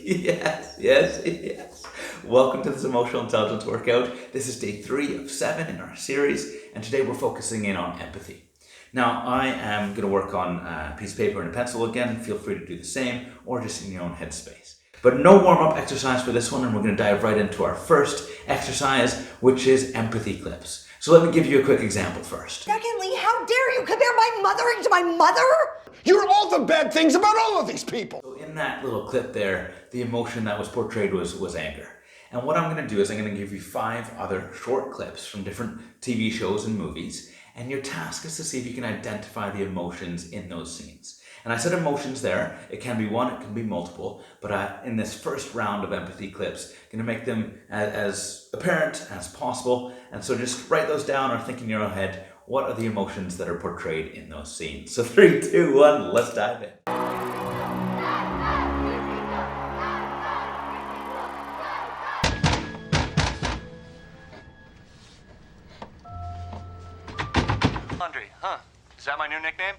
Yes. Welcome to this emotional intelligence workout. This is day 3 of 7 in our series, and today we're focusing in on empathy. Now, I am going to work on a piece of paper and a pencil again. Feel free to do the same, or just in your own headspace. But no warm-up exercise for this one, and we're going to dive right into our first exercise, which is empathy clips. So let me give you a quick example first. Secondly, how dare you compare my mothering to my mother? You're all the bad things about all of these people. So in that little clip there, the emotion that was portrayed was anger. And what I'm going to do is I'm going to give you 5 other short clips from different TV shows and movies. And your task is to see if you can identify the emotions in those scenes. And I said emotions there. It can be one, it can be multiple. But in this first round of empathy clips, I'm going to make them as apparent as possible. And so just write those down or think in your own head, what are the emotions that are portrayed in those scenes? So 3, 2, 1, let's dive in. Laundry, huh? Is that my new nickname?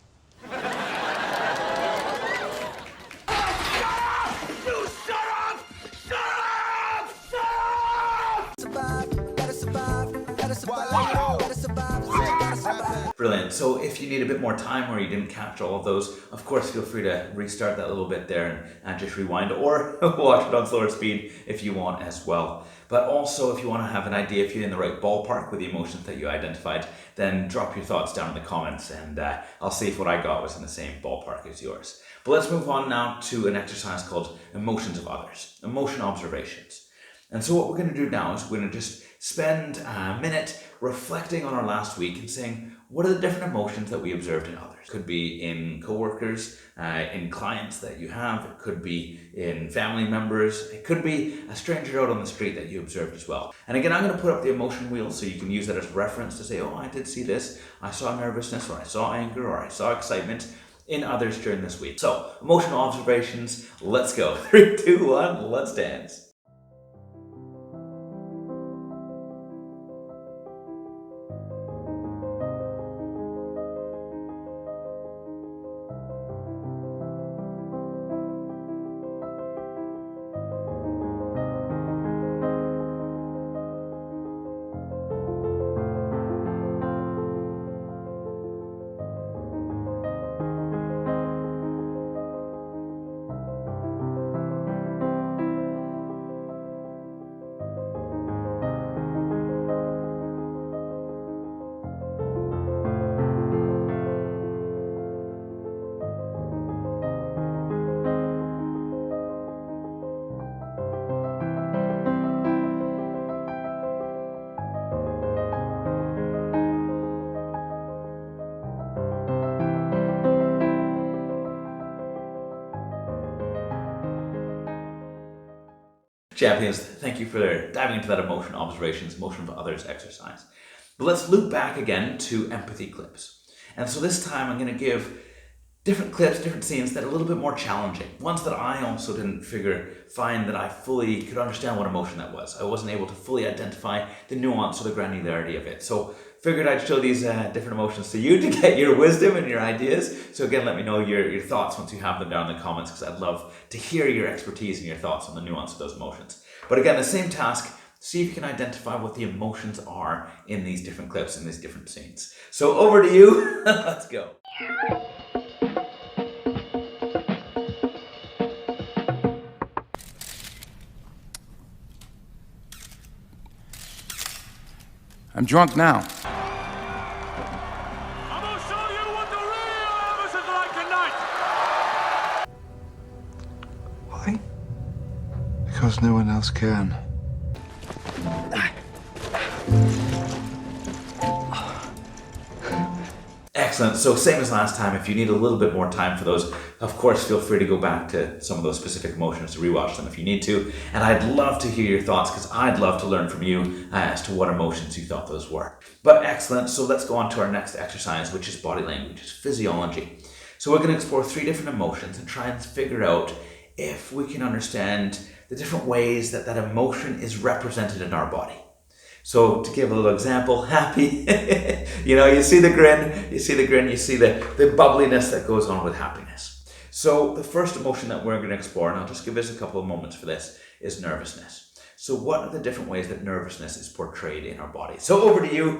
Brilliant. So if you need a bit more time or you didn't catch all of those, of course, feel free to restart that little bit there and just rewind, or watch it on slower speed if you want as well. But also, if you want to have an idea if you're in the right ballpark with the emotions that you identified, then drop your thoughts down in the comments and I'll see if what I got was in the same ballpark as yours. But let's move on now to an exercise called emotions of others, emotion observations. And so what we're going to do now is we're going to just spend a minute reflecting on our last week and saying, what are the different emotions that we observed in others? It could be in coworkers, in clients that you have. It could be in family members. It could be a stranger out on the street that you observed as well. And again, I'm going to put up the emotion wheel so you can use that as reference to say, oh, I did see this. I saw nervousness, or I saw anger, or I saw excitement in others during this week. So, emotional observations, let's go. 3, 2, 1, let's dance. Champions, thank you for diving into that emotion observations, emotion of others exercise. But let's loop back again to empathy clips. And so this time I'm going to give different clips, different scenes that are a little bit more challenging. Ones that I also didn't find that I fully could understand what emotion that was. I wasn't able to fully identify the nuance or the granularity of it. So figured I'd show these different emotions to you to get your wisdom and your ideas. So again, let me know your thoughts once you have them down in the comments, because I'd love to hear your expertise and your thoughts on the nuance of those emotions. But again, the same task, see if you can identify what the emotions are in these different clips, in these different scenes. So over to you, let's go. I'm drunk now. I'm gonna show you what the real Elvis is like tonight! Why? Because no one else can. Excellent. So same as last time, if you need a little bit more time for those, of course, feel free to go back to some of those specific emotions to rewatch them if you need to. And I'd love to hear your thoughts, because I'd love to learn from you as to what emotions you thought those were. But excellent. So let's go on to our next exercise, which is body language, is physiology. So we're going to explore 3 different emotions and try and figure out if we can understand the different ways that that emotion is represented in our body. So to give a little example, happy, you see the grin, you see the bubbliness that goes on with happiness. So the first emotion that we're going to explore, and I'll just give us a couple of moments for this, is nervousness. So what are the different ways that nervousness is portrayed in our body? So over to you.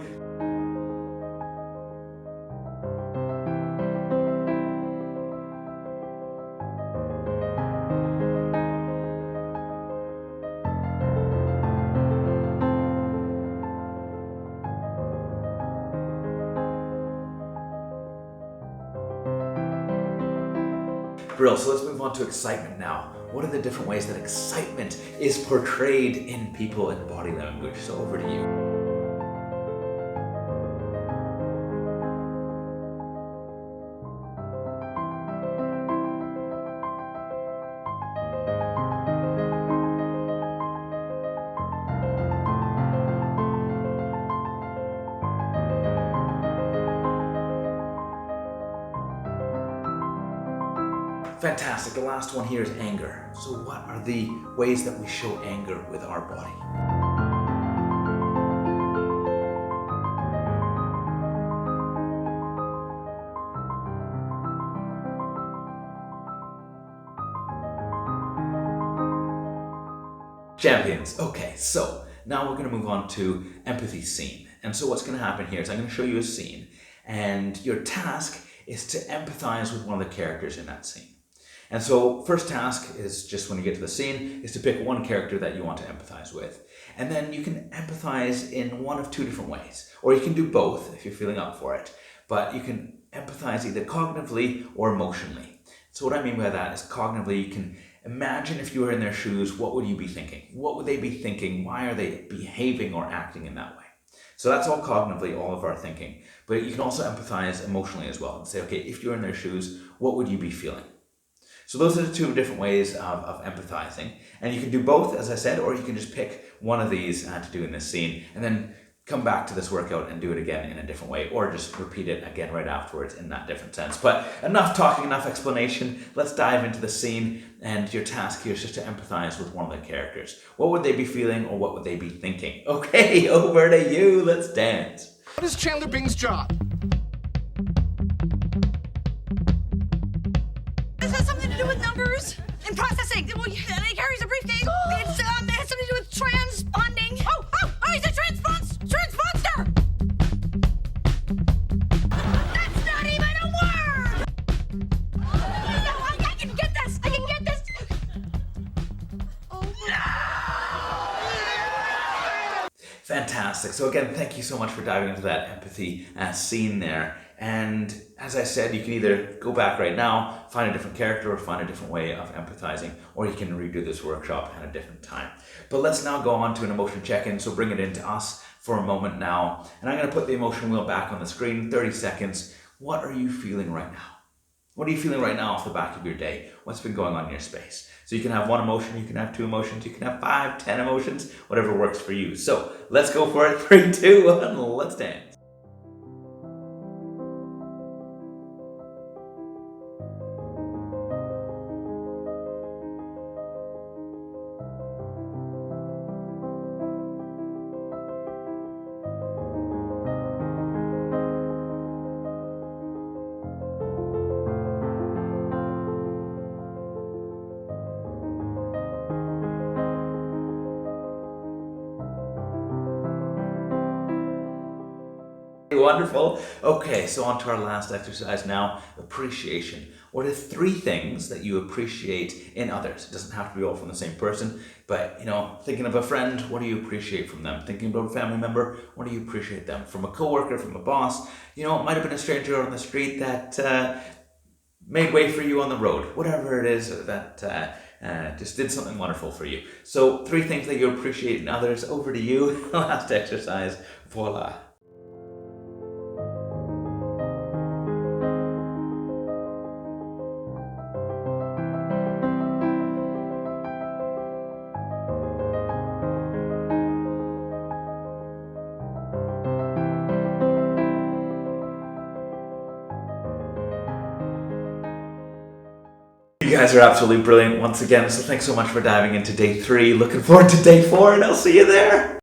Brilliant. So let's move on to excitement now. What are the different ways that excitement is portrayed in people and body language? So over to you. Fantastic. The last one here is anger. So what are the ways that we show anger with our body? Champions. Okay, so now we're going to move on to empathy scene. And so what's going to happen here is I'm going to show you a scene, and your task is to empathize with one of the characters in that scene. And so first task is just when you get to the scene is to pick one character that you want to empathize with. And then you can empathize in one of two different ways. Or you can do both if you're feeling up for it. But you can empathize either cognitively or emotionally. So what I mean by that is cognitively, you can imagine if you were in their shoes, what would you be thinking? What would they be thinking? Why are they behaving or acting in that way? So that's all cognitively, all of our thinking. But you can also empathize emotionally as well and say, okay, if you're in their shoes, what would you be feeling? So those are the two different ways of empathizing. And you can do both, as I said, or you can just pick one of these to do in this scene and then come back to this workout and do it again in a different way, or just repeat it again right afterwards in that different sense. But enough talking, enough explanation. Let's dive into the scene, and your task here is just to empathize with one of the characters. What would they be feeling, or what would they be thinking? Okay, over to you. Let's dance. What is Chandler Bing's job? This has something to do with numbers and processing. Well, and he carries a briefcase. It has something to do with transponding. Oh, he's a transponder. That's not even a word. No, I can get this. I can get this. Oh, no. Fantastic. So again, thank you so much for diving into that empathy scene there. And as I said, you can either go back right now, find a different character, or find a different way of empathizing, or you can redo this workshop at a different time. But let's now go on to an emotion check-in, so bring it into us for a moment now. And I'm going to put the emotion wheel back on the screen, 30 seconds. What are you feeling right now? What are you feeling right now off the back of your day? What's been going on in your space? So you can have one emotion, you can have two emotions, you can have 5, 10 emotions, whatever works for you. So let's go for it. 3, 2, 1, let's dance. Wonderful. Okay, so on to our last exercise now, appreciation. What are 3 things that you appreciate in others? It doesn't have to be all from the same person, but thinking of a friend, what do you appreciate from them? Thinking about a family member, what do you appreciate them? From a coworker, from a boss, it might have been a stranger on the street that made way for you on the road. Whatever it is that just did something wonderful for you. So 3 things that you appreciate in others. Over to you. Last exercise. Voila. You guys are absolutely brilliant once again, so thanks so much for diving into day 3. Looking forward to day 4, and I'll see you there.